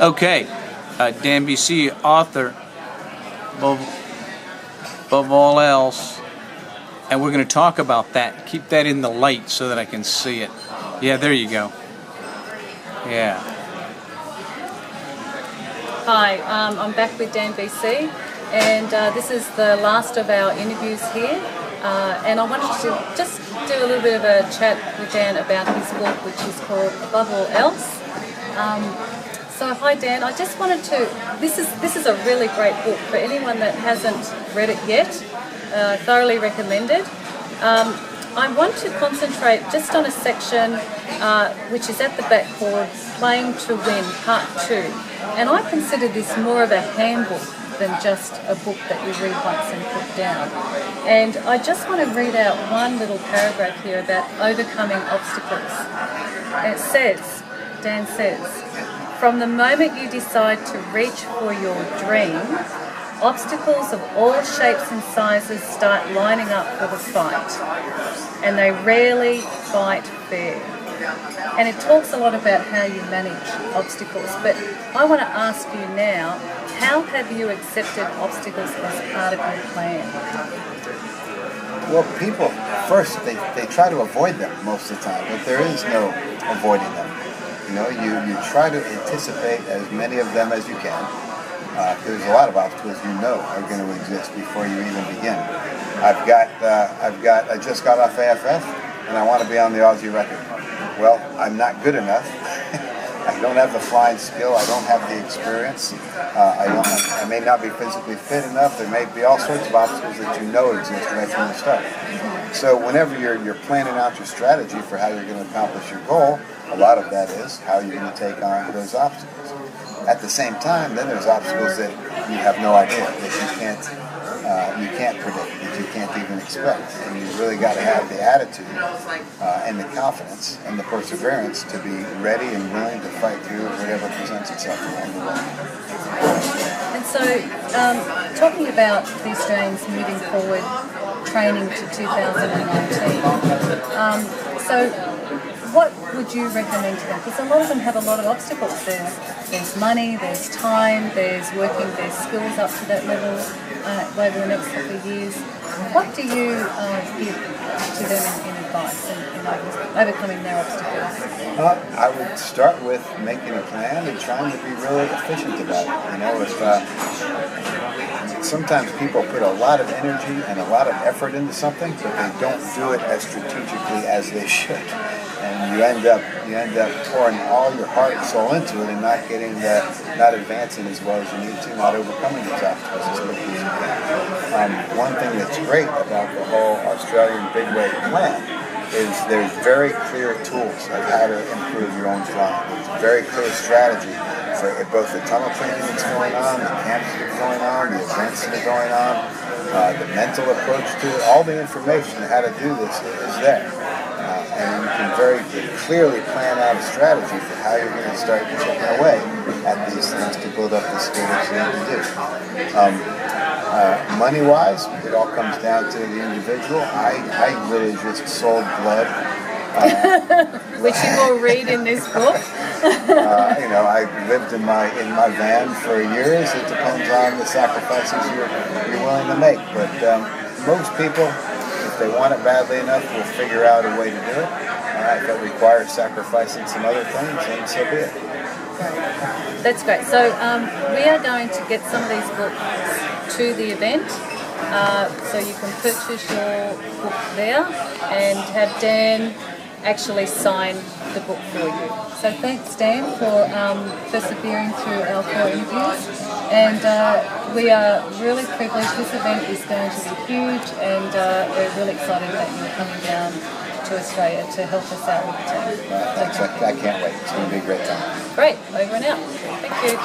Okay, Dan BC, author, above all else, and we're going to talk about that. Keep that in the light so that I can see it. Yeah, there you go. Yeah. Hi, I'm back with Dan BC, and this is the last of our interviews here. And I wanted to just do a little bit of a chat with Dan about his book, which is called Above All Else. So hi Dan, I just wanted to, this is a really great book for anyone that hasn't read it yet. Thoroughly recommended. I want to concentrate just on a section which is at the back called Playing to Win, Part 2. And I consider this more of a handbook than just a book that you read once and put down. And I just want to read out one little paragraph here about overcoming obstacles. And it says, Dan says, from the moment you decide to reach for your dream, obstacles of all shapes and sizes start lining up for the fight, and they rarely fight fair. And it talks a lot about how you manage obstacles, but I want to ask you now, how have you accepted obstacles as part of your plan? Well, people, first, they try to avoid them most of the time, but there is no avoiding them. You know, you try to anticipate as many of them as you can. There's a lot of obstacles you know are going to exist before you even begin. I just got off AFF, and I want to be on the Aussie record. Well, I'm not good enough. I don't have the flying skill. I don't have the experience. I may not be physically fit enough. There may be all sorts of obstacles that you know exist right from the start. So whenever you're planning out your strategy for how you're going to accomplish your goal, a lot of that is how you're going to take on those obstacles. At the same time, then there's obstacles that you have no idea, that you can't predict, that you can't even expect. And you've really got to have the attitude and the confidence and the perseverance to be ready and willing to fight through whatever presents itself along the way. And so, talking about the Australians moving forward, training to 2019, so what would you recommend to them? Because a lot of them have a lot of obstacles. There's money, there's time, there's working their skills up to that level over the next couple of years. What do you give to them in advice in overcoming their obstacles? I would start with making a plan and trying to be really efficient about it. You know, if sometimes people put a lot of energy and a lot of effort into something, but they don't do it as strategically as they should. And you end up pouring all your heart and soul into it and not advancing as well as you need to, not overcoming those obstacles as quickly as you can. One thing that's great about the whole Australian Bigway plan is there's very clear tools of how to improve your own flying. There's a very clear strategy for both the tunnel training that's going on, the camps that are going on, the events that are going on, the mental approach to it. All the information on how to do this is there. And you can very clearly plan out a strategy for how you're going to start chipping away at these things to build up the skill that you need to do. Money-wise, it all comes down to the individual. I really just sold blood. Which you will read in this book. You know, I lived in my van for years. It depends on the sacrifices you're willing to make. But most people, if they want it badly enough, will figure out a way to do it. If it requires sacrificing some other things, then so be it. That's great. So we are going to get some of these books to the event. So you can purchase your book there and have Dan actually sign the book for you. So thanks Dan for persevering through our 4 interviews, and we are really privileged. This event is going to be huge, and we're really excited that you're coming down to Australia to help us out with the team. I can't wait. It's going to be a great time. Great, over and out. Thank you.